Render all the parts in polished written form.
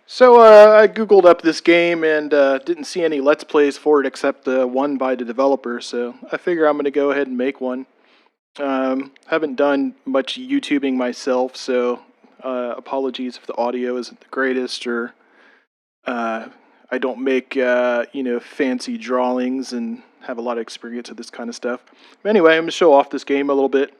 So I googled up this game and didn't see any Let's Plays for it except the one by the developer. So I figure I'm going to go ahead and make one. Haven't done much YouTubing myself, so apologies if the audio isn't the greatest or uh, I don't make fancy drawings and have a lot of experience with this kind of stuff. But anyway, I'm going to show off this game a little bit.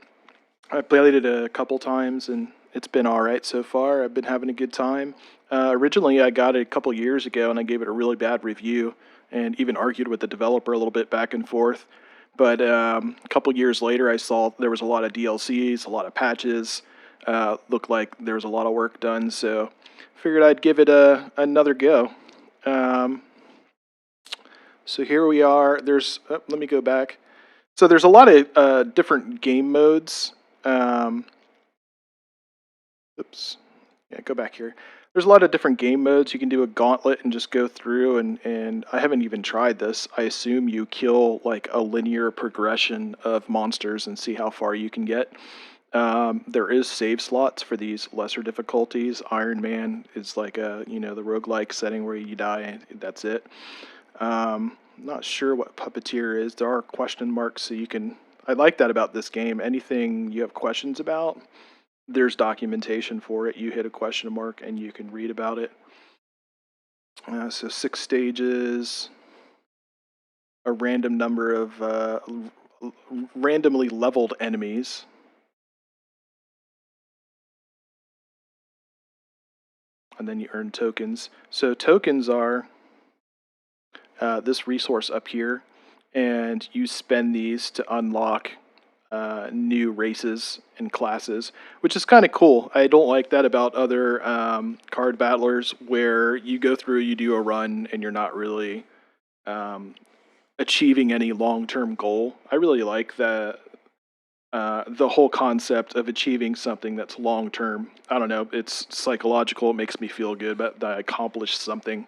I played it a couple times and it's been alright so far. I've been having a good time. Originally, I got it a couple years ago and I gave it a really bad review and even argued with the developer a little bit back and forth. But a couple years later, I saw there was a lot of DLCs, a lot of patches. Looked like there was a lot of work done, so figured I'd give it another go. Um, so here we are. Let me go back. So there's a lot of different game modes. Um, Oops. Yeah, go back here. There's a lot of different game modes. You can do a gauntlet and just go through, and I haven't even tried this. I assume you kill like a linear progression of monsters and see how far you can get. There is save slots for these lesser difficulties. Iron Man is like the roguelike setting where you die and that's it. Not sure what Puppeteer is. There are question marks, so you can. I like that about this game. Anything you have questions about, there's documentation for it. You hit a question mark and you can read about it. So 6 stages, a random number of randomly leveled enemies. And then you earn tokens. So tokens are this resource up here, and you spend these to unlock new races and classes, which is kind of cool. I don't like that about other card battlers where you go through, you do a run, and you're not really achieving any long-term goal. I really like the whole concept of achieving something that's long-term. I don't know, it's psychological. It makes me feel good that I accomplished something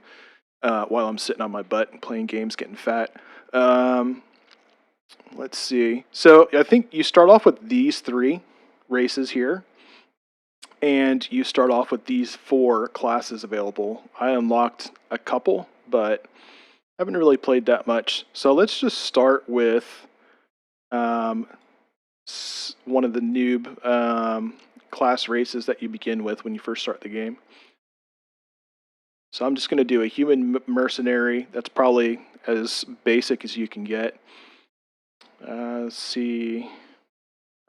while I'm sitting on my butt and playing games, getting fat. Let's see. So I think you start off with these 3 races here, and you start off with these 4 classes available. I unlocked a couple, but haven't really played that much. So let's just start with one of the noob class races that you begin with when you first start the game. So I'm just going to do a human mercenary. That's probably as basic as you can get. Let's see.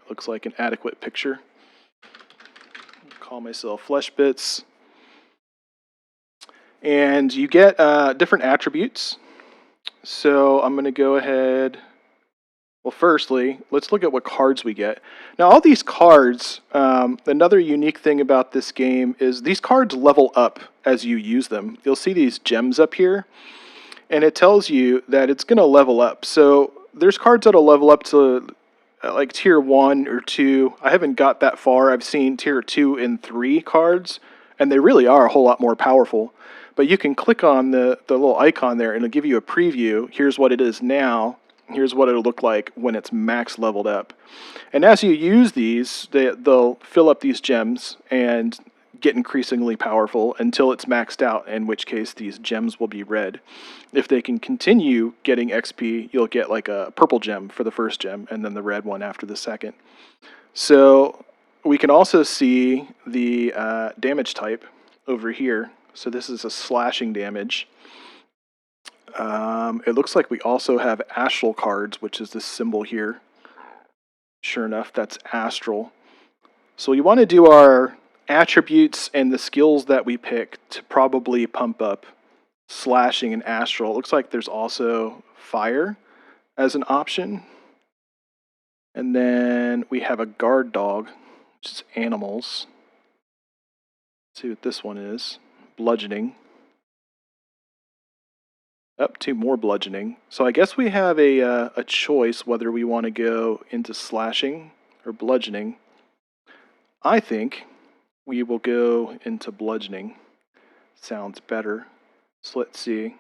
Looks like an adequate picture. Call myself Flesh Bits. And you get different attributes. So I'm going to go ahead. Well, firstly, let's look at what cards we get. Now, all these cards, another unique thing about this game is these cards level up as you use them. You'll see these gems up here, and it tells you that it's going to level up. So there's cards that'll level up to like tier 1 or 2. I haven't got that far. I've seen tier 2 and 3 cards, and they really are a whole lot more powerful. But you can click on the little icon there, and it'll give you a preview. Here's what it is now. Here's what it'll look like when it's max leveled up. And as you use these, they'll fill up these gems and get increasingly powerful until it's maxed out, in which case these gems will be red. If they can continue getting XP, you'll get like a purple gem for the first gem and then the red one after the second. So we can also see the damage type over here. So this is a slashing damage. It looks like we also have astral cards, which is this symbol here. Sure enough, that's astral. So we want to do our attributes and the skills that we pick to probably pump up slashing and astral. It looks like there's also fire as an option. And then we have a guard dog, which is animals. Let's see what this one is. Bludgeoning. Up to more bludgeoning. So I guess we have a choice whether we want to go into slashing or bludgeoning. I think we will go into bludgeoning. Sounds better. So let's see.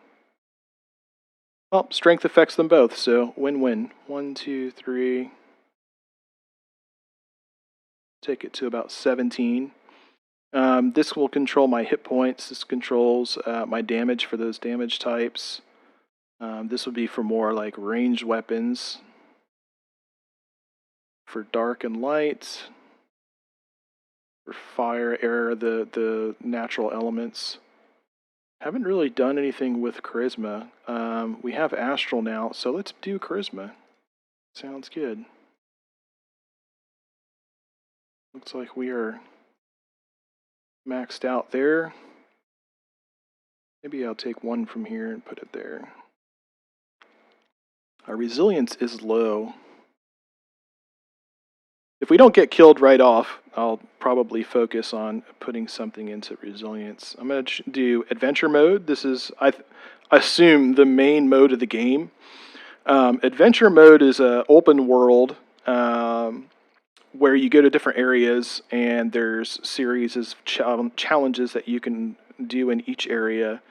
Well, strength affects them both, so win-win. 1, 2, 3. Take it to about 17. This will control my hit points. This controls my damage for those damage types. This would be for more like ranged weapons. For dark and light. For fire, air, the natural elements. Haven't really done anything with charisma. We have astral now, so let's do charisma. Sounds good. Looks like we are maxed out there. Maybe I'll take one from here and put it there. Our resilience is low. If we don't get killed right off, I'll probably focus on putting something into resilience. I'm going to do adventure mode. This is, I assume, the main mode of the game. Adventure mode is an open world where you go to different areas and there's series of challenges that you can do in each area.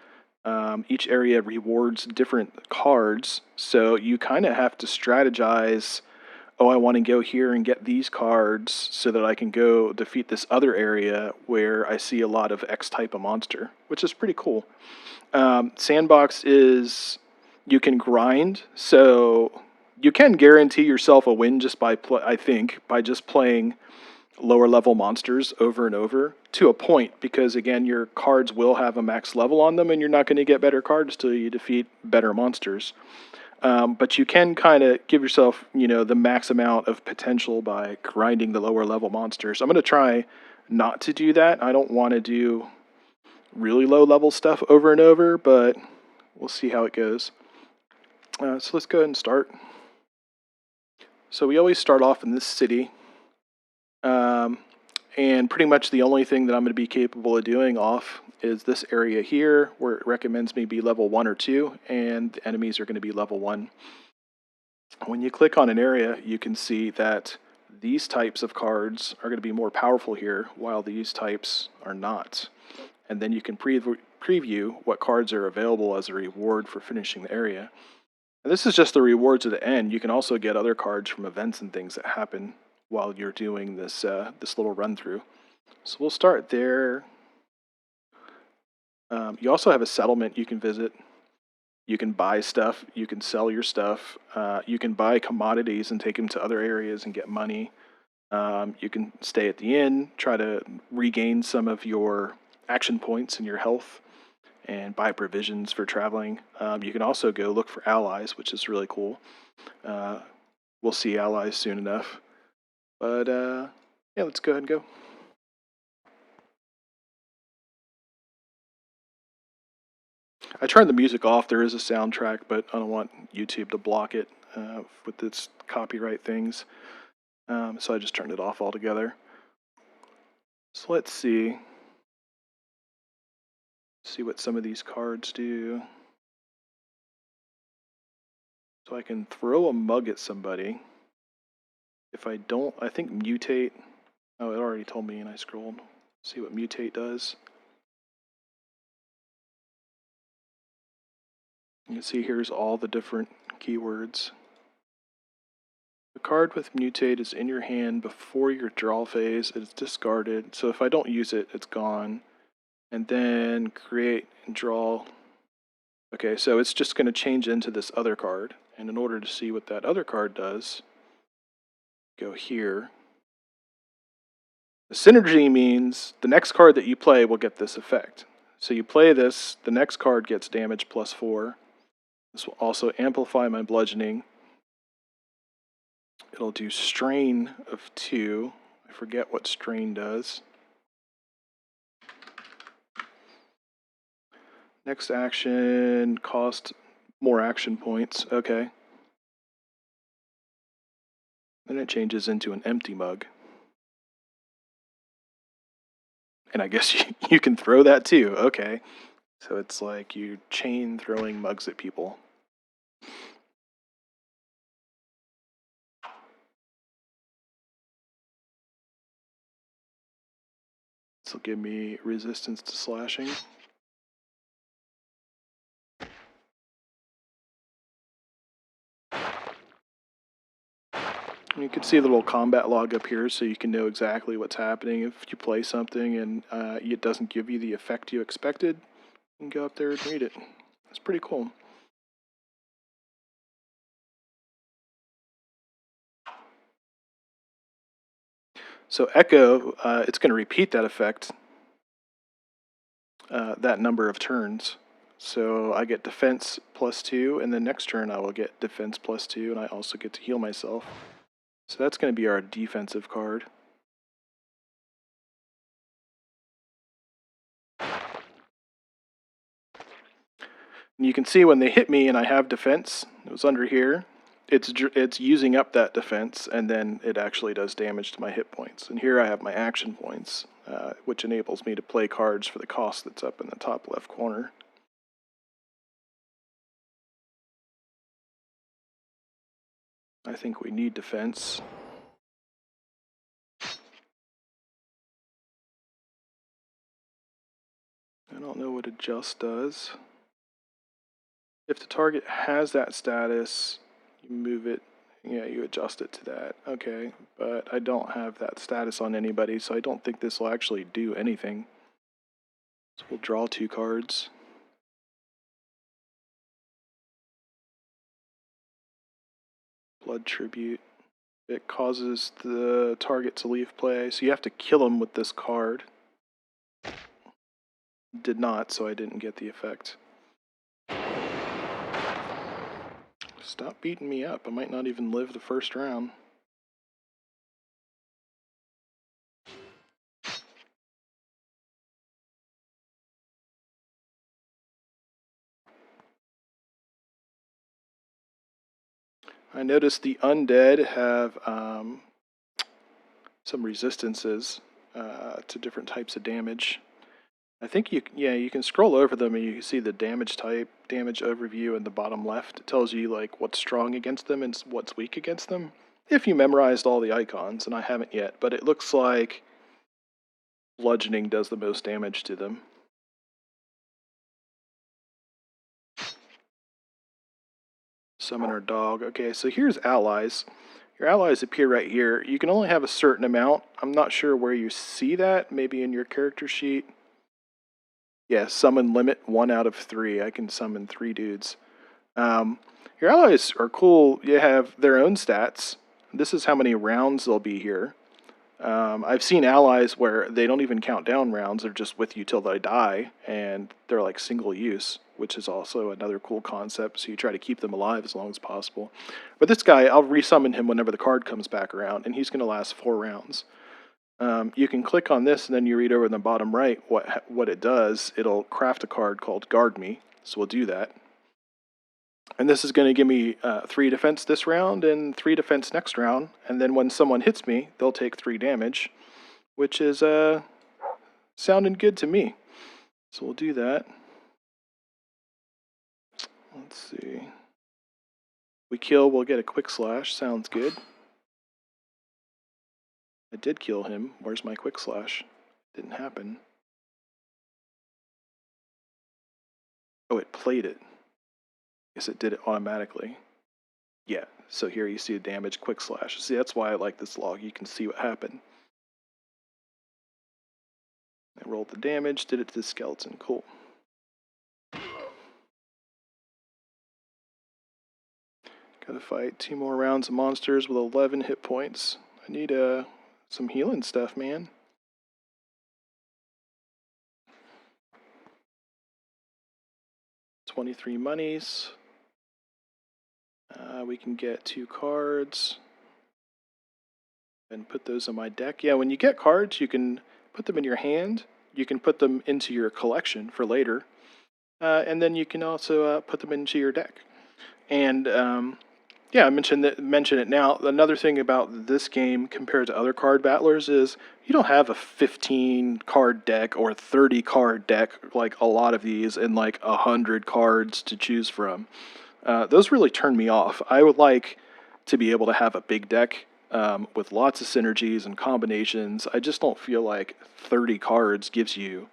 Each area rewards different cards, so you kind of have to strategize. Oh, I want to go here and get these cards so that I can go defeat this other area where I see a lot of X type of monster, which is pretty cool. Sandbox is you can grind, so you can guarantee yourself a win just by by just playing lower level monsters over and over to a point, because again your cards will have a max level on them and you're not going to get better cards till you defeat better monsters. But you can kind of give yourself, the max amount of potential by grinding the lower level monsters. I'm going to try not to do that. I don't want to do really low level stuff over and over, but we'll see how it goes. So let's go ahead and start. So we always start off in this city. And pretty much the only thing that I'm going to be capable of doing off is this area here, where it recommends me be level 1 or 2, and the enemies are going to be level 1. When you click on an area, you can see that these types of cards are going to be more powerful here, while these types are not. And then you can preview what cards are available as a reward for finishing the area. And this is just the rewards at the end. You can also get other cards from events and things that happen while you're doing this this little run through. So we'll start there. You also have a settlement you can visit. You can buy stuff. You can sell your stuff. You can buy commodities and take them to other areas and get money. You can stay at the inn, try to regain some of your action points and your health, and buy provisions for traveling. You can also go look for allies, which is really cool. We'll see allies soon enough. But, yeah, let's go ahead and go. I turned the music off. There is a soundtrack, but I don't want YouTube to block it with its copyright things. So I just turned it off altogether. So let's see. See what some of these cards do. So I can throw a mug at somebody. If I don't, I think mutate. Oh, it already told me and I scrolled. See what mutate does. You can see here's all the different keywords. The card with mutate is in your hand before your draw phase. It's discarded. So if I don't use it, it's gone. And then create and draw. Okay, so it's just going to change into this other card. And in order to see what that other card does, go here. The synergy means the next card that you play will get this effect. So you play this, the next card gets damage +4. This will also amplify my bludgeoning. It'll do strain of 2. I forget what strain does. Next action, cost more action points. Okay. Then it changes into an empty mug. And I guess you can throw that too. Okay. So it's like you chain throwing mugs at people. This will give me resistance to slashing. You can see the little combat log up here, so you can know exactly what's happening. If you play something and it doesn't give you the effect you expected, you can go up there and read it. It's pretty cool. So Echo, it's going to repeat that effect that number of turns. So I get defense +2, and the next turn I will get defense +2, and I also get to heal myself. So that's going to be our defensive card. And you can see when they hit me and I have defense, it was under here, it's using up that defense, and then it actually does damage to my hit points. And here I have my action points, which enables me to play cards for the cost that's up in the top left corner. I think we need defense. I don't know what adjust does. If the target has that status, you move it, yeah, you adjust it to that. Okay, but I don't have that status on anybody, so I don't think this will actually do anything. So we'll draw 2 cards. Blood Tribute. It causes the target to leave play, so you have to kill him with this card. Did not, so I didn't get the effect. Stop beating me up. I might not even live the first round. I noticed the undead have some resistances to different types of damage. I think you can scroll over them and you can see the damage type, damage overview in the bottom left. It tells you like what's strong against them and what's weak against them. If you memorized all the icons, and I haven't yet, but it looks like bludgeoning does the most damage to them. Summoner dog. Okay, so here's allies. Your allies appear right here. You can only have a certain amount. I'm not sure where you see that. Maybe in your character sheet. Yeah, summon limit 1 out of 3. I can summon 3 dudes. Your allies are cool. You have their own stats. This is how many rounds they'll be here. I've seen allies where they don't even count down rounds. They're just with you till they die, and they're like single use, which is also another cool concept. So you try to keep them alive as long as possible. But this guy, I'll resummon him whenever the card comes back around, and he's going to last 4 rounds. You can click on this, and then you read over in the bottom right what it does. It'll craft a card called Guard Me, so we'll do that. And this is going to give me 3 defense this round and 3 defense next round. And then when someone hits me, they'll take 3 damage, which is sounding good to me. So we'll do that. Let's see. We kill, we'll get a quick slash. Sounds good. I did kill him. Where's my quick slash? Didn't happen. Oh, it played it. Guess it did it automatically. Yeah, so here you see a damage quick slash. See, that's why I like this log. You can see what happened. I rolled the damage, did it to the skeleton. Cool. Gotta fight 2 more rounds of monsters with 11 hit points. I need some healing stuff, man. $23 monies. We can get 2 cards and put those in my deck. Yeah, when you get cards, you can put them in your hand. You can put them into your collection for later. And then you can also put them into your deck. And yeah, I mention it now. Another thing about this game compared to other card battlers is you don't have a 15 card deck or 30 card deck like a lot of these and like 100 cards to choose from. Those really turn me off. I would like to be able to have a big deck with lots of synergies and combinations. I just don't feel like 30 cards gives you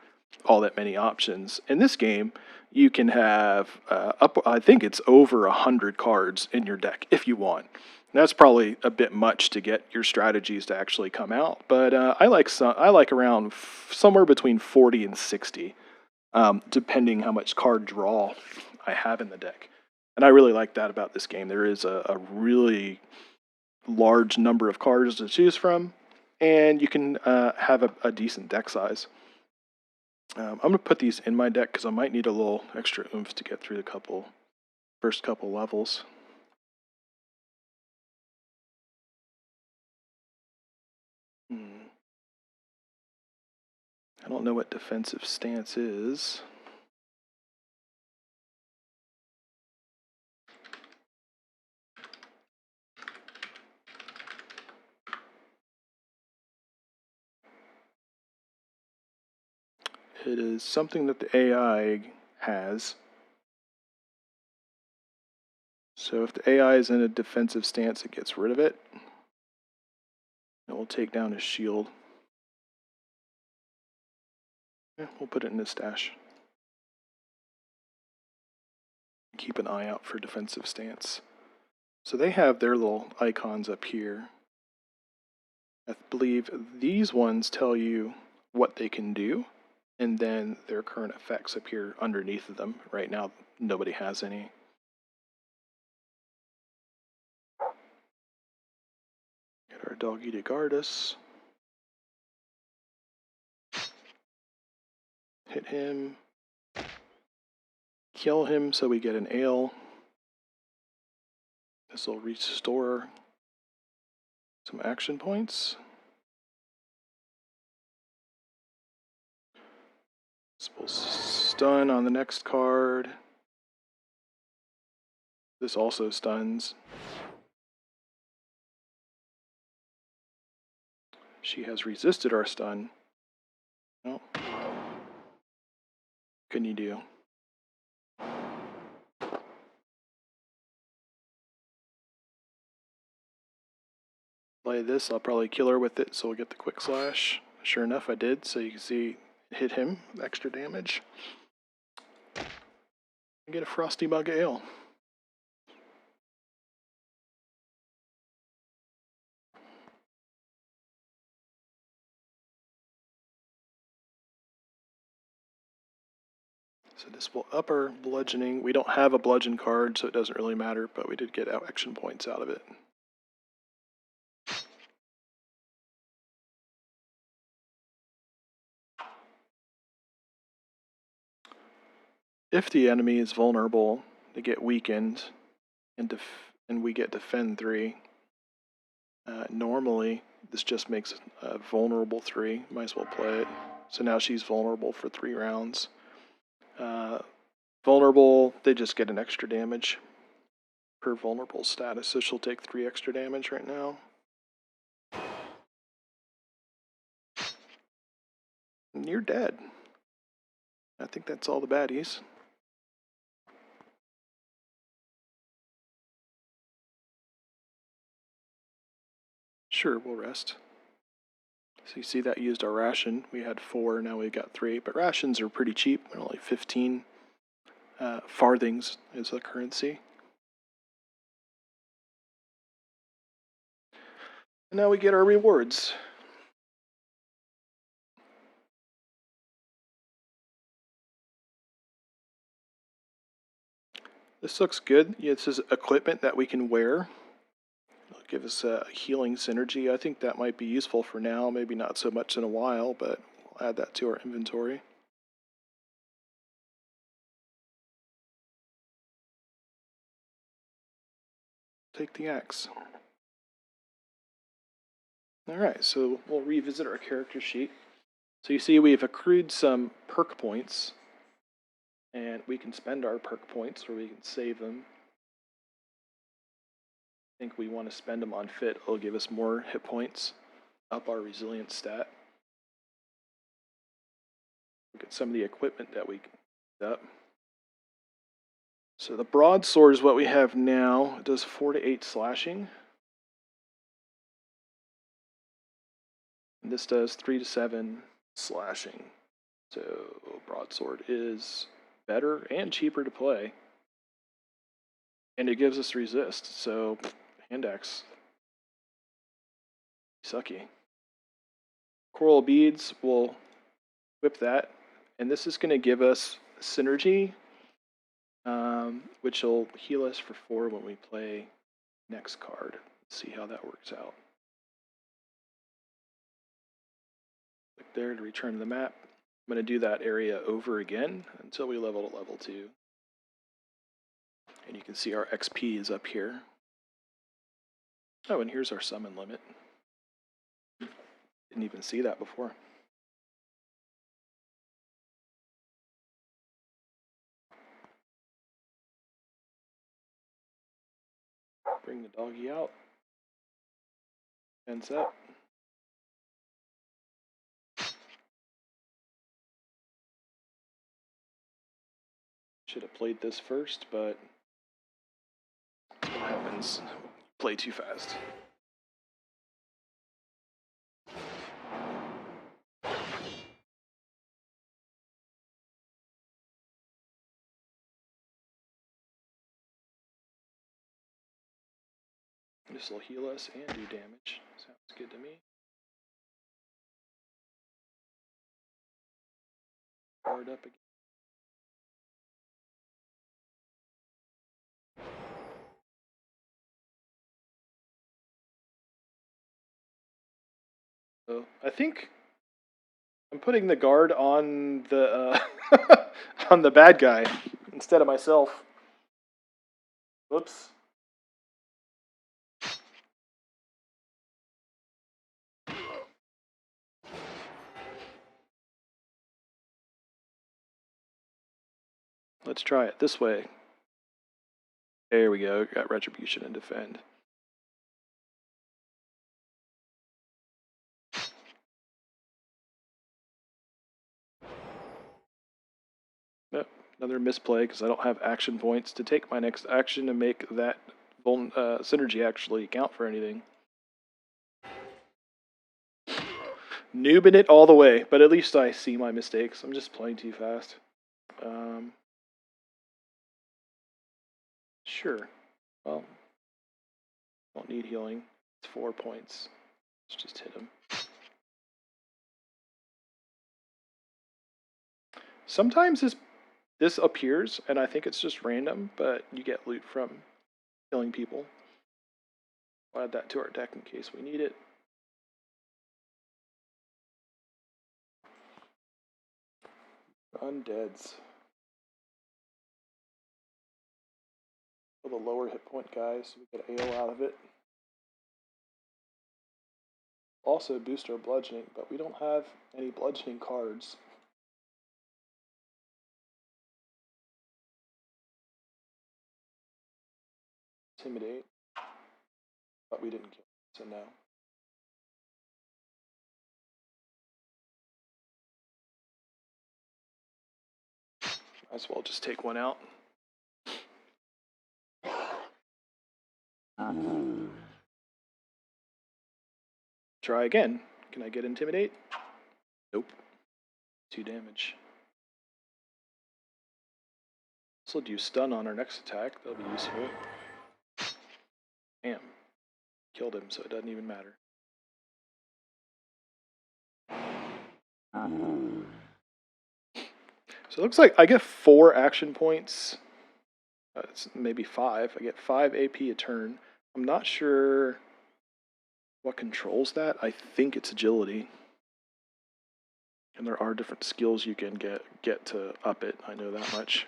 all that many options. In this game, you can have I think it's over 100 cards in your deck if you want. That's probably a bit much to get your strategies to actually come out, but I like around somewhere between 40 and 60, depending how much card draw I have in the deck. And I really like that about this game. There is a really large number of cards to choose from, and you can have a decent deck size. I'm going to put these in my deck because I might need a little extra oomph to get through the first couple levels. I don't know what defensive stance is. It is something that the AI has. So if the AI is in a defensive stance, it gets rid of it. It will take down his shield. Yeah, we'll put it in his stash. Keep an eye out for defensive stance. So they have their little icons up here. I believe these ones tell you what they can do, and then their current effects appear underneath of them. Right now, nobody has any. Get our doggy to guard us. Hit him. Kill him so we get an ale. This will restore some action points. This will stun on the next card. This also stuns. She has resisted our stun. No. What can you do? Play this, I'll probably kill her with it, so we'll get the quick slash. Sure enough, I did, so you can see hit him, extra damage. And get a Frosty Bug Ale. So this will up our bludgeoning. We don't have a bludgeon card, so it doesn't really matter, but we did get action points out of it. If the enemy is vulnerable, they get weakened, and we get defend 3. Normally, this just makes a vulnerable 3. Might as well play it. So now she's vulnerable for 3 rounds. Vulnerable, they just get an extra damage per vulnerable status, so she'll take 3 extra damage right now. And you're dead. I think that's all the baddies. Sure, we'll rest. So you see that used our ration. We had 4, now we got 3. But rations are pretty cheap. They're only 15 farthings is the currency. And now we get our rewards. This looks good. Yeah, this is equipment that we can wear. It'll give us a healing synergy. I think that might be useful for now. Maybe not so much in a while, but we'll add that to our inventory. Take the axe. Alright, so we'll revisit our character sheet. So you see we've accrued some perk points, and we can spend our perk points or we can save them. I think we want to spend them on fit. It'll give us more hit points, up our resilience stat. Look at some of the equipment that we can pick up. So the broadsword is what we have now. It does 4 to 8 slashing. And this does 3 to 7 slashing. So broadsword is better and cheaper to play. And it gives us resist, so Hand axe. Sucky. Coral beads, we'll whip that. And this is going to give us synergy, which will heal us for 4 when we play next card. Let's see how that works out. Click there to return to the map. I'm going to do that area over again until we level to level 2. And you can see our XP is up here. Oh, and here's our summon limit. Didn't even see that before. Bring the doggy out. And set. Should have played this first, but that's what happens. Play too fast. This will heal us and do damage. Sounds good to me. Guard up again. So I think I'm putting the guard on the on the bad guy instead of myself. Whoops. Let's try it this way. There we go. Got retribution and defend. Nope. Another misplay because I don't have action points to take my next action to make that synergy actually count for anything. Noobing it all the way, but at least I see my mistakes. I'm just playing too fast. Sure. Well, don't need healing. It's 4 points. Let's just hit him. Sometimes this appears, and I think it's just random, but you get loot from killing people. We'll add that to our deck in case we need it. Undeads. For the lower hit point guys, so we get AO out of it. Also boost our bludgeoning, but we don't have any bludgeoning cards. Intimidate. But we didn't kill it, so no. Might as well just take one out. Try again. Can I get Intimidate? Nope. 2 damage. This will do stun on our next attack. That'll be useful. Bam. Killed him, so it doesn't even matter. So it looks like I get 4 action points. It's maybe 5. I get 5 AP a turn. I'm not sure what controls that. I think it's agility. And there are different skills you can get to up it. I know that much.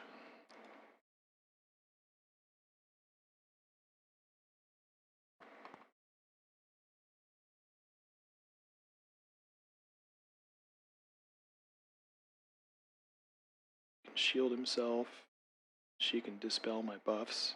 He can shield himself. She can dispel my buffs.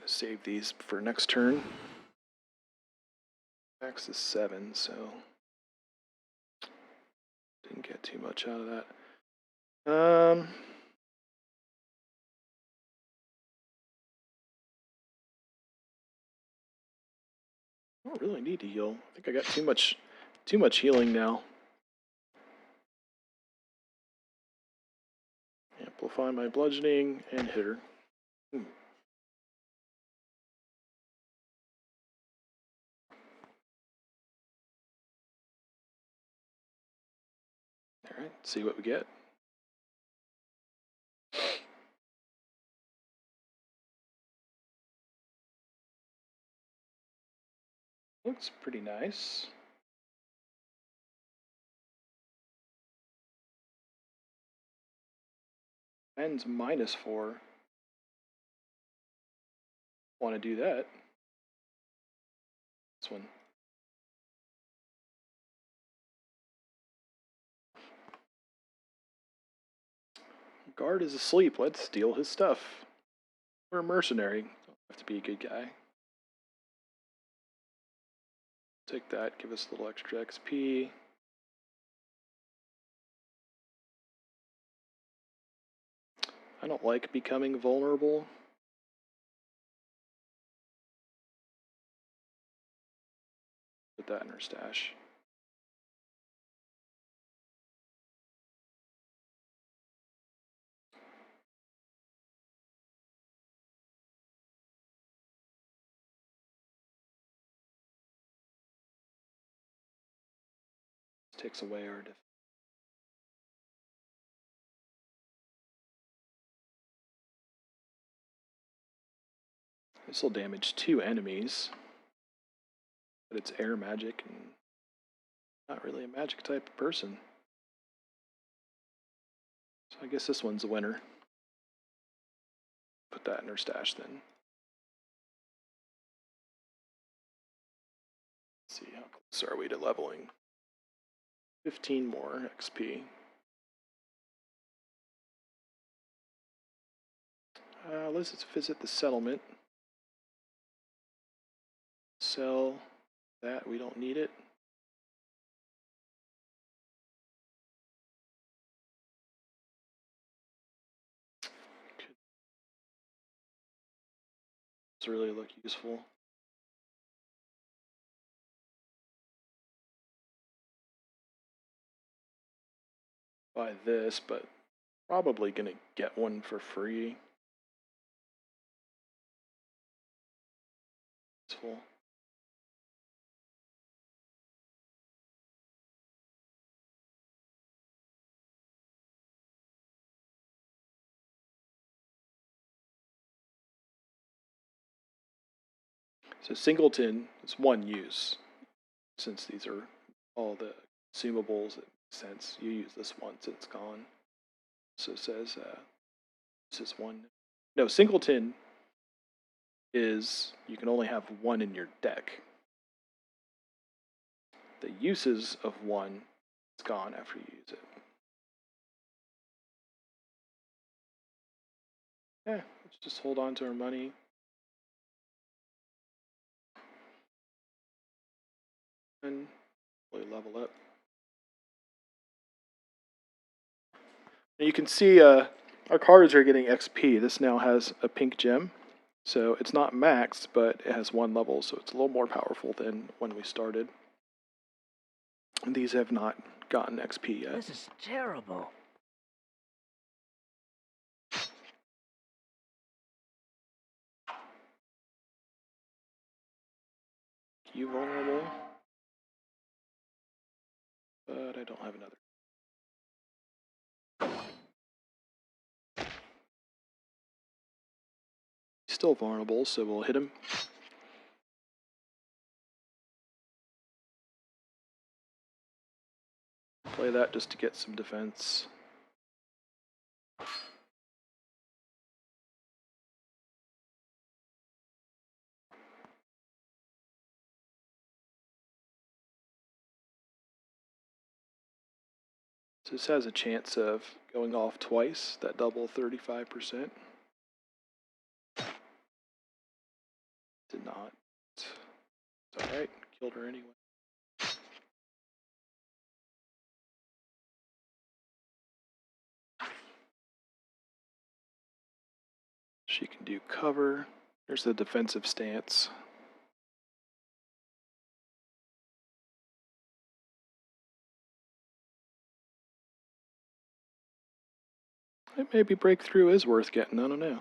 Save these for next turn. Max is 7, so didn't get too much out of that. Um, I don't really need to heal. I think I got too much healing now. Amplify my bludgeoning and hit her. Alright, see what we get. Looks pretty nice. Ends -4. Want to do that. This one. Guard is asleep. Let's steal his stuff. We're a mercenary. Don't have to be a good guy. Take that. Give us a little extra XP. I don't like becoming vulnerable. Put that in her stash. This takes away our defense. This will damage 2 enemies. But it's air magic and not really a magic type of person. So I guess this one's a winner. Put that in her stash then. Let's see, how close are we to leveling? 15 more XP. Let's visit the settlement. Sell that, we don't need it. Does really look useful. Buy this, but probably gonna get one for free. Useful. So singleton is 1 use. Since these are all the consumables, it makes sense. You use this once, it's gone. So it says this is 1. No, singleton is you can only have 1 in your deck. The uses of 1 is gone after you use it. Yeah, let's just hold on to our money. And really level up. And you can see our cards are getting XP. This now has a pink gem. So it's not maxed, but it has 1 level, so it's a little more powerful than when we started. And these have not gotten XP yet. This is terrible. You vulnerable? But I don't have another. He's still vulnerable, so we'll hit him. Play that just to get some defense. So this has a chance of going off twice, that double 35%. Did not. It's alright, killed her anyway. She can do cover. There's the defensive stance. Maybe breakthrough is worth getting, I don't know.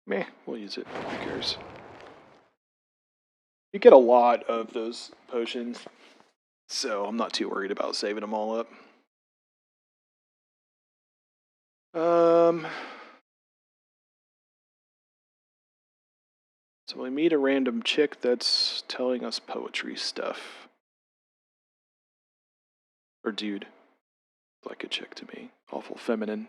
Meh, we'll use it. Who cares? You get a lot of those potions, so I'm not too worried about saving them all up. So we meet a random chick that's telling us poetry stuff. Or dude. Like a chick to me. Awful feminine.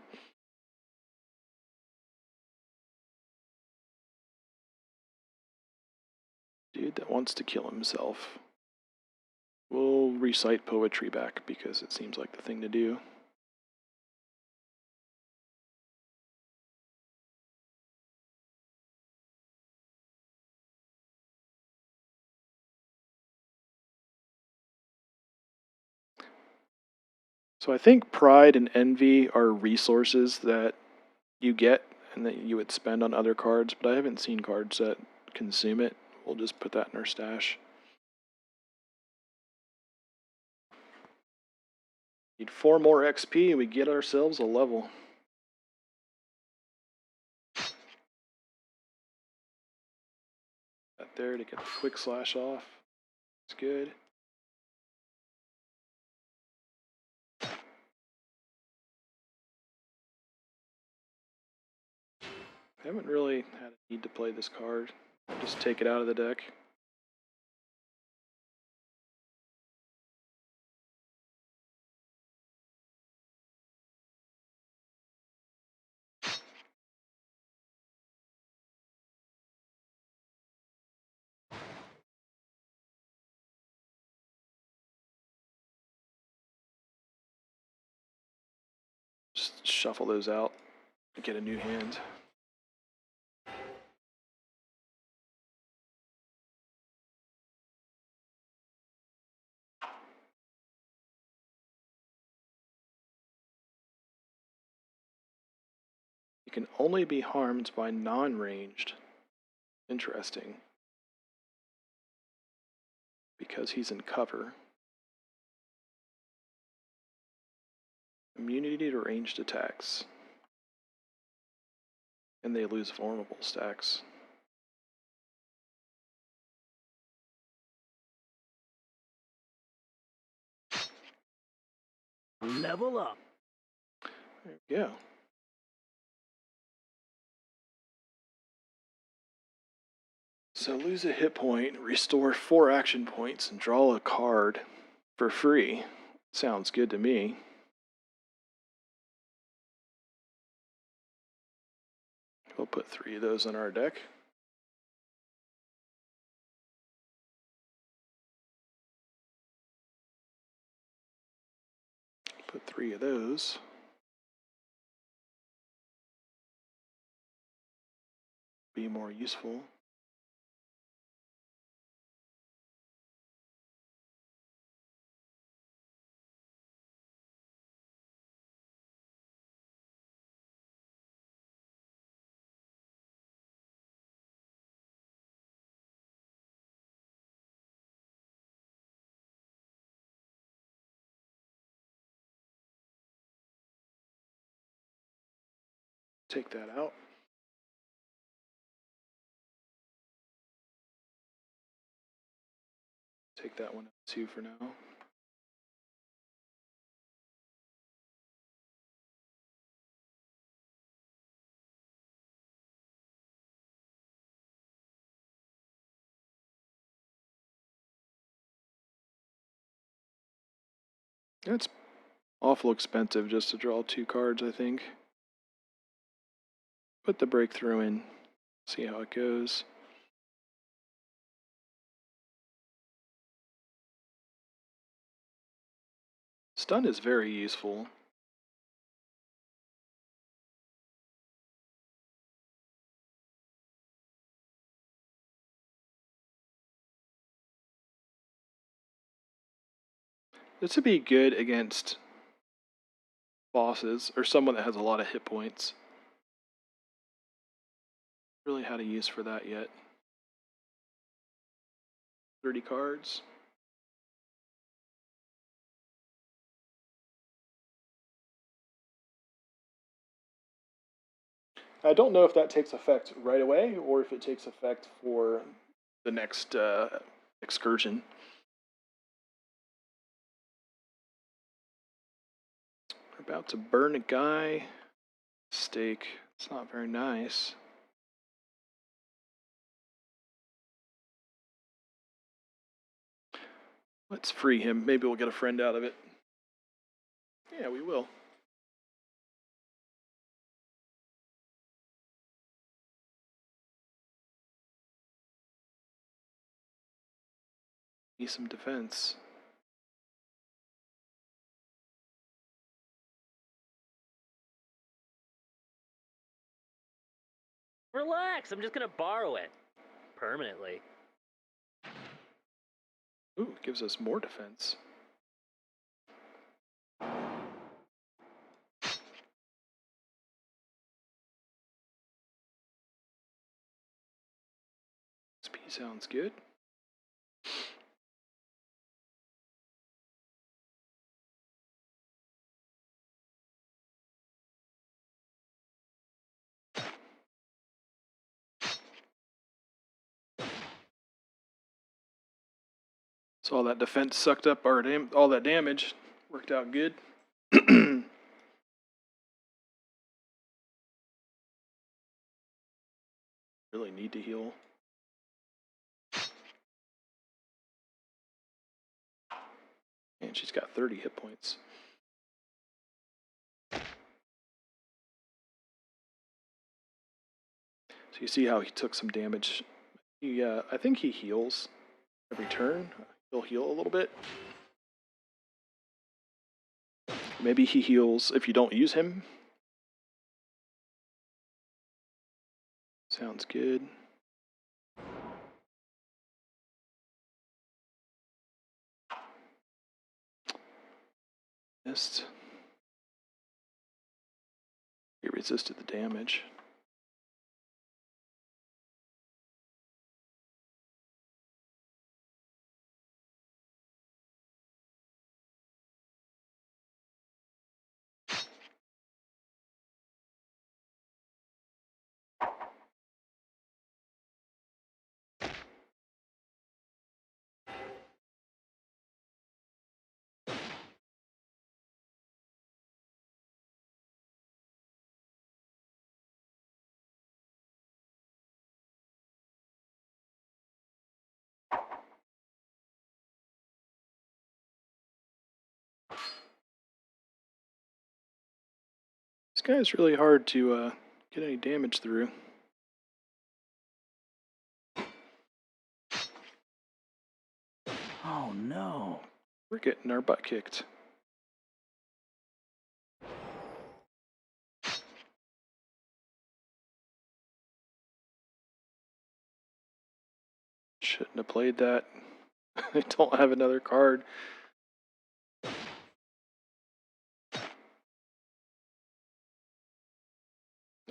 Dude that wants to kill himself. We'll recite poetry back because it seems like the thing to do. So I think pride and envy are resources that you get and that you would spend on other cards, but I haven't seen cards that consume it. We'll just put that in our stash. Need 4 more XP and we get ourselves a level. That there to get the quick slash off. It's good. I haven't really had a need to play this card. Just take it out of the deck. Just shuffle those out and get a new hand. You can only be harmed by non-ranged. Interesting. Because he's in cover. Immunity to ranged attacks. And they lose vulnerable stacks. Level up. There we go. So lose a hit point, restore 4 action points, and draw a card for free. Sounds good to me. We'll put 3 of those in our deck. Put 3 of those. Be more useful. Take that out. Take that one out too for now. That's awful expensive just to draw 2 cards, I think. Put the breakthrough in. See how it goes. Stun is very useful. This would be good against bosses or someone that has a lot of hit points. Really had a use for that yet. 30 cards. I don't know if that takes effect right away or if it takes effect for the next excursion. We're about to burn a guy. Steak. It's not very nice. Let's free him. Maybe we'll get a friend out of it. Yeah, we will. Need some defense. Relax, I'm just gonna borrow it. Permanently. Ooh, gives us more defense. XP sounds good. So all that defense sucked up our all that damage. Worked out good. Really need to heal. And she's got 30 hit points. So you see how he took some damage. I think he heals every turn. He'll heal a little bit. Maybe he heals if you don't use him. Sounds good. Missed. He resisted the damage. This guy's really hard to get any damage through. Oh no. We're getting our butt kicked. Shouldn't have played that. I don't have another card.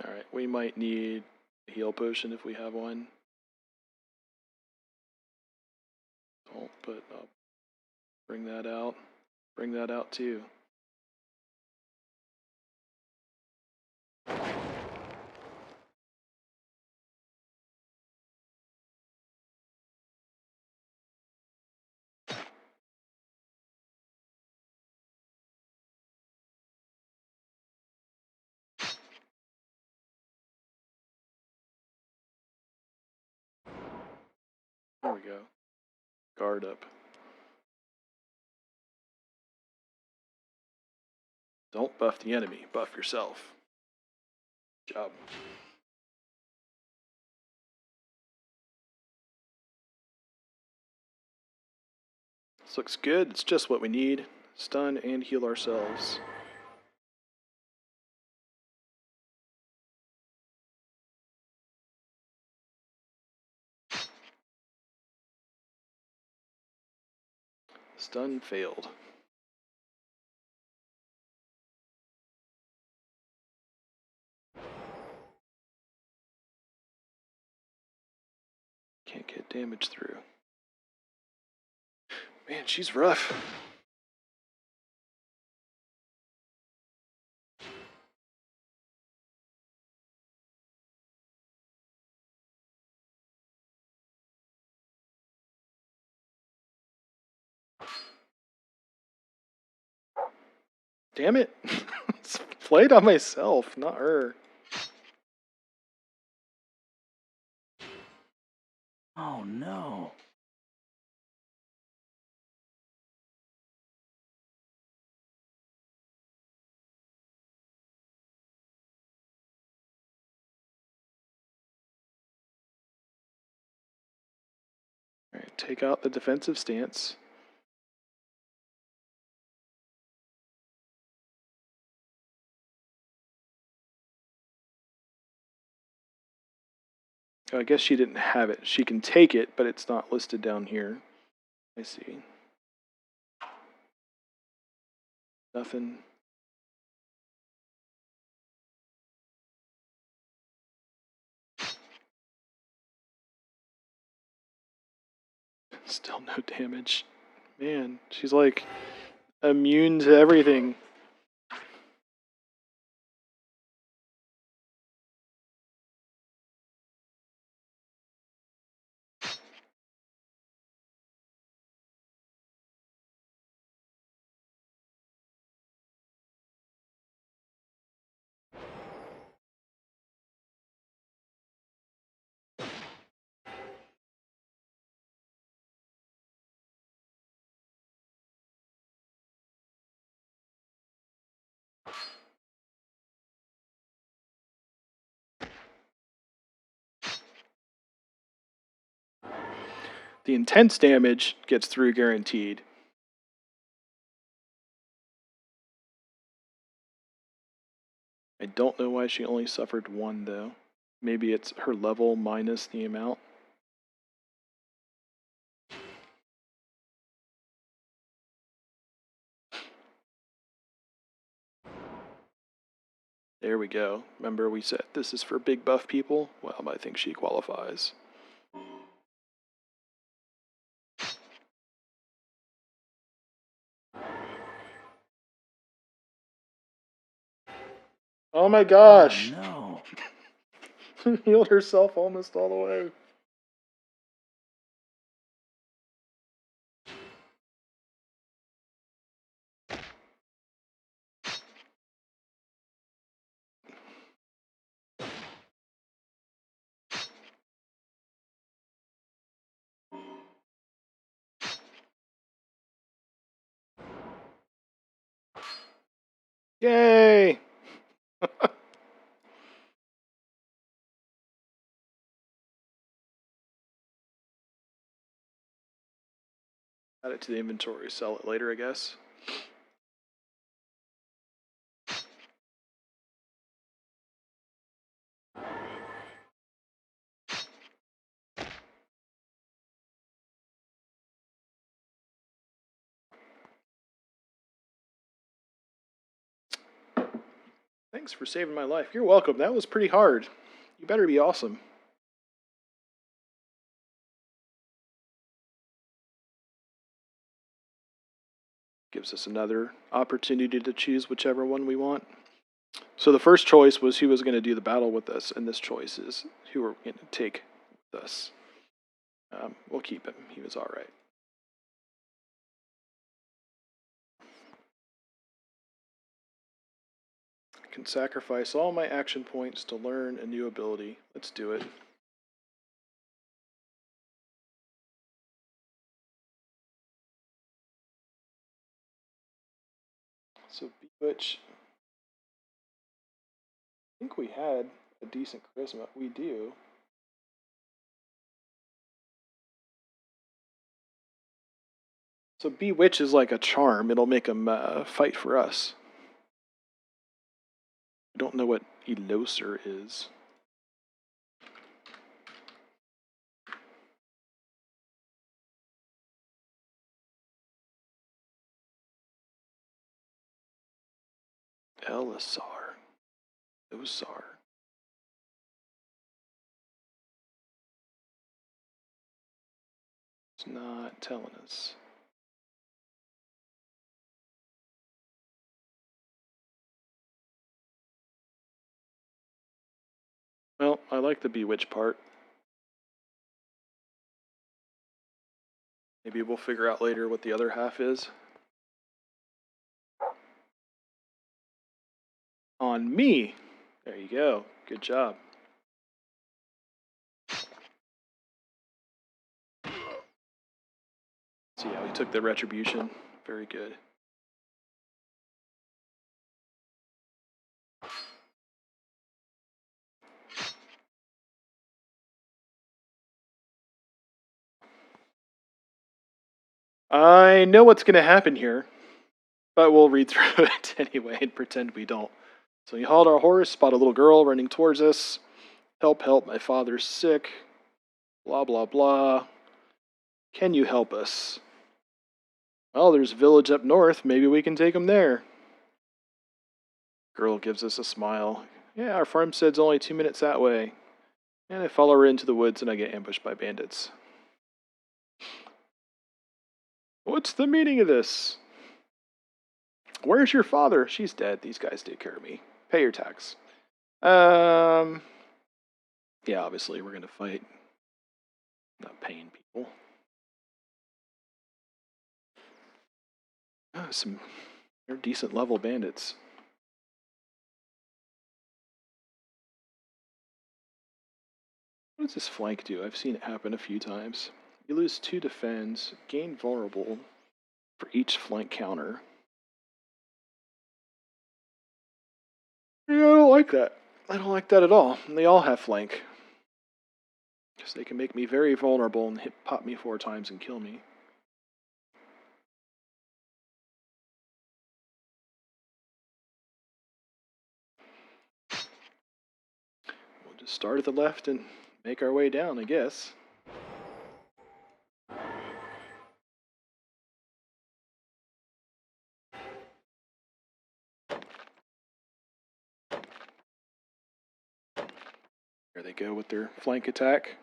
Alright, we might need a heal potion if we have one. Don't, but I'll bring that out. Bring that out too. There we go. Guard up. Don't buff the enemy, buff yourself. Good job. This looks good. It's just what we need. Stun and heal ourselves. Stun failed. Can't get damage through. Man, she's rough. Damn it. It's played on myself, not her. Oh no. Alright, take out the defensive stance. Oh, I guess she didn't have it. She can take it, but it's not listed down here. I see. Nothing. Still no damage. Man, she's like immune to everything. The intense damage gets through guaranteed. I don't know why she only suffered one, though. Maybe it's her level minus the amount. There we go. Remember we said this is for big buff people? Well, I think she qualifies. Oh my gosh! Oh no. Healed herself almost all the way. Yay! Add it to the inventory, sell it later, I guess. Thanks for saving my life. You're welcome. That was pretty hard. You better be awesome. Gives us another opportunity to choose whichever one we want. So the first choice was who was going to do the battle with us, and this choice is who we're going to take with us. We'll keep him. He was all right. I can sacrifice all my action points to learn a new ability. Let's do it. So Bewitch. I think we had a decent charisma. We do. So Bewitch is like a charm. It'll make him fight for us. I don't know what Eloser is. Elisar. Osar. It's not telling us. Well, I like the bewitch part. Maybe we'll figure out later what the other half is. On me. There you go. Good job. See how he took the retribution. Very good. I know what's going to happen here, but we'll read through it anyway and pretend we don't. So we halt our horse, spot a little girl running towards us. Help, help, my father's sick. Blah, blah, blah. Can you help us? Well, there's a village up north. Maybe we can take him there. Girl gives us a smile. Yeah, our farmstead's only 2 minutes that way. And I follow her into the woods and I get ambushed by bandits. What's the meaning of this? Where's your father? She's dead. These guys take care of me. Pay your tax. Yeah, obviously we're gonna fight. Not paying people. They're decent level bandits. What does this flank do? I've seen it happen a few times. You lose 2 defense, gain vulnerable for each flank counter. Yeah, I don't like that. I don't like that at all. And they all have flank. Because they can make me very vulnerable and pop me 4 times and kill me. We'll just start at the left and make our way down, I guess. There they go with their flank attack.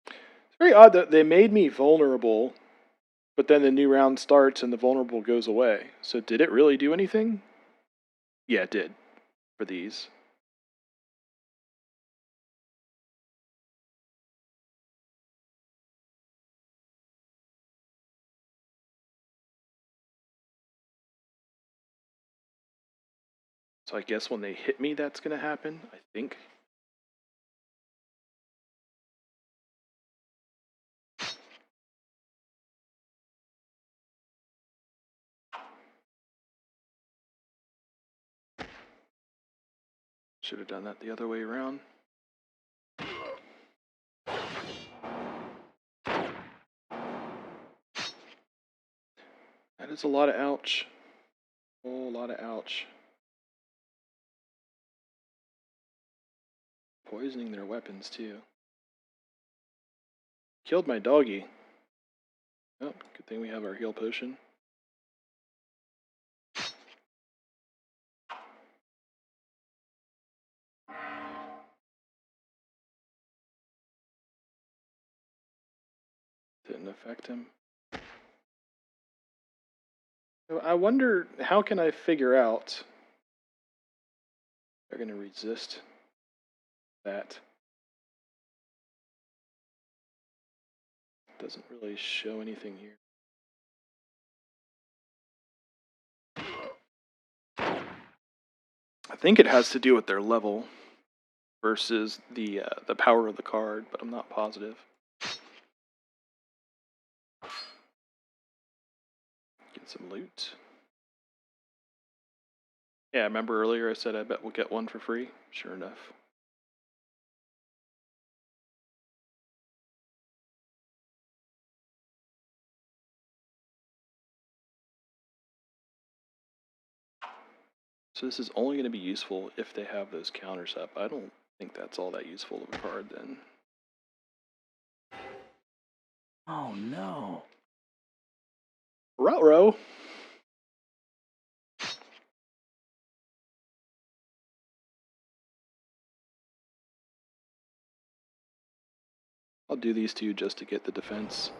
It's very odd that they made me vulnerable, but then the new round starts and the vulnerable goes away. So did it really do anything? Yeah, it did. For these. So I guess when they hit me, that's going to happen, I think. Should have done that the other way around. That is a lot of ouch. A whole lot of ouch. Poisoning their weapons, too. Killed my doggy. Oh, good thing we have our heal potion. Didn't affect him. I wonder, how can I figure out they're going to resist that? Doesn't really show anything here. I think it has to do with their level versus the power of the card, but I'm not positive. Get some loot. Yeah, remember earlier I said I bet we'll get one for free? Sure enough. So this is only going to be useful if they have those counters up. I don't think that's all that useful of a card then. Oh no. Ruh-roh. I'll do these two just to get the defense.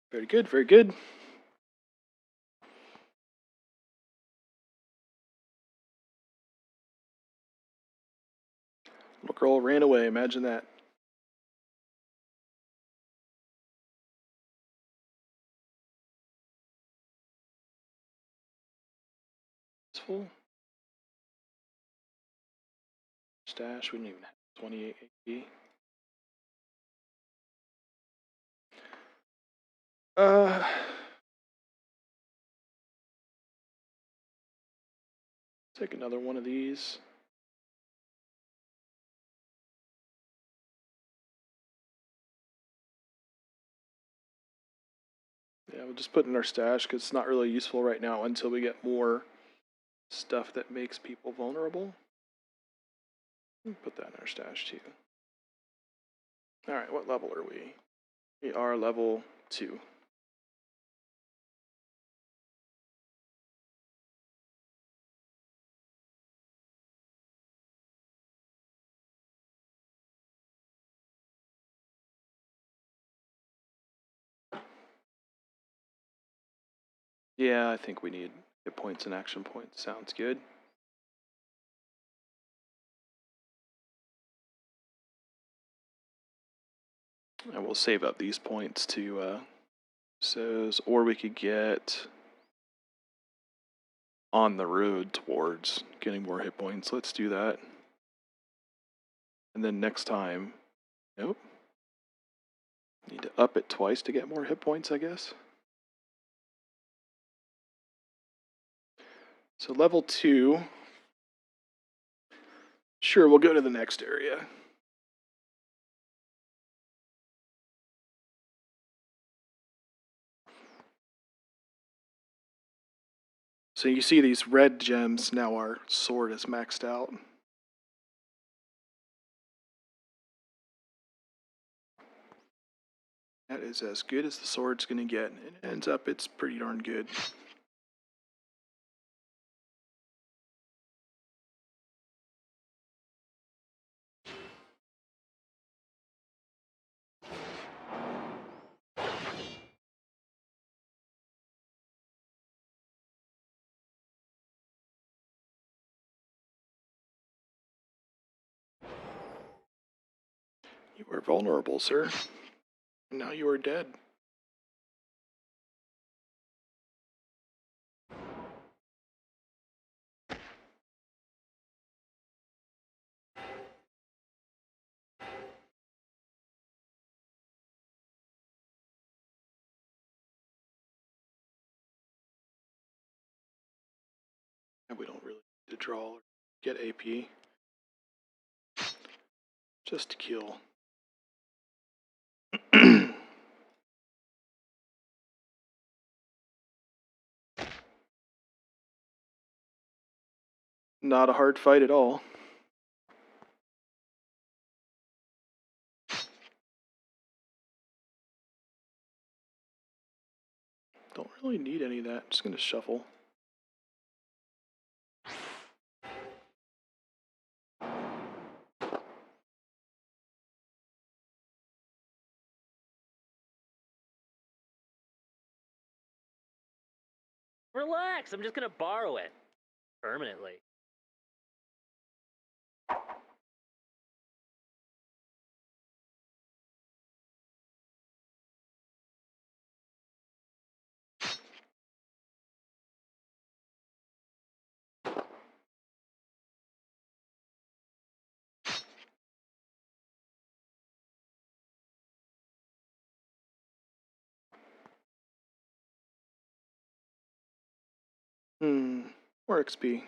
Very good, very good. Little girl ran away, imagine that. It's full. Stash, we didn't even have 28 AP. Take another one of these. Yeah, we'll just put it in our stash because it's not really useful right now until we get more stuff that makes people vulnerable. Put that in our stash too. Alright, what level are we? We are level 2. Yeah, I think we need hit points and action points. Sounds good. And we'll save up these points to says, or we could get on the road towards getting more hit points. Let's do that. And then next time, nope. Need to up it twice to get more hit points, I guess. So level 2. Sure, we'll go to the next area. So you see these red gems, now our sword is maxed out. That is as good as the sword's gonna get. It ends up, it's pretty darn good. You are vulnerable, sir. And now you are dead. And we don't really need to draw or get AP. Just to kill. Not a hard fight at all. Don't really need any of that. Just gonna shuffle. Relax, I'm just gonna borrow it. Permanently. More XP.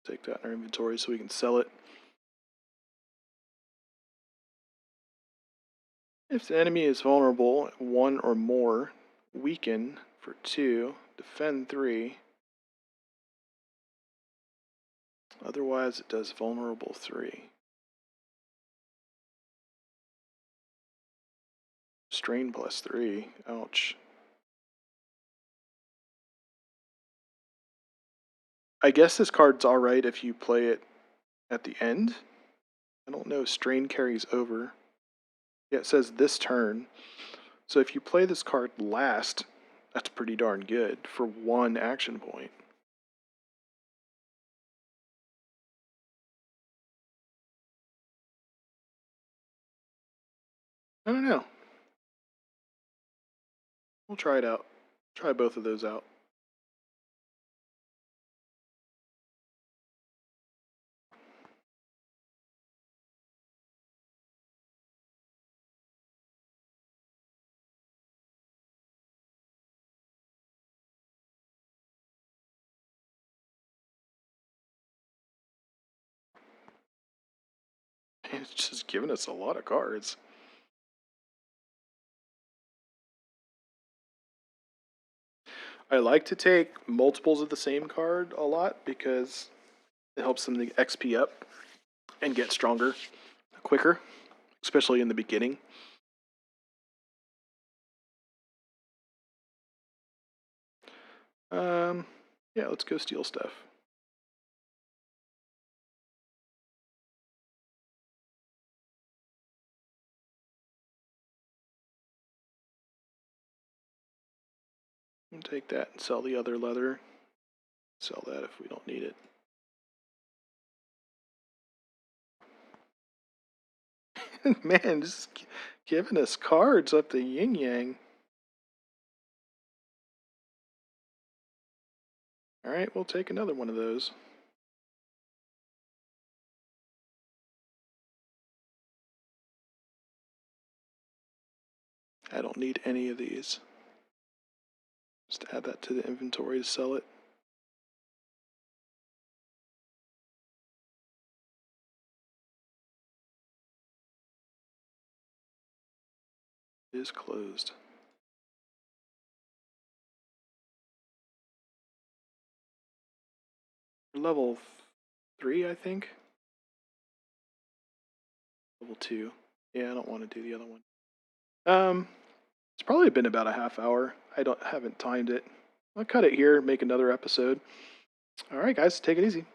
Take that in our inventory so we can sell it. If the enemy is vulnerable, 1 or more, weaken for 2, defend 3. Otherwise, it does vulnerable 3. Strain plus 3. Ouch. I guess this card's alright if you play it at the end. I don't know, strain carries over. Yeah, it says this turn. So if you play this card last, that's pretty darn good for 1 action point. I don't know. We'll try it out. Try both of those out. It's just giving us a lot of cards. I like to take multiples of the same card a lot because it helps them to XP up and get stronger quicker, especially in the beginning. Yeah, let's go steal stuff. We'll take that and sell the other leather. Sell that if we don't need it. Man, just giving us cards up the yin yang. Alright, we'll take another one of those. I don't need any of these. Just add that to the inventory to sell it. It is closed. Level 3, I think. Level 2. Yeah, I don't want to do the other one. It's probably been about a half hour. Haven't timed it. I'll cut it here, make another episode. Alright guys, take it easy.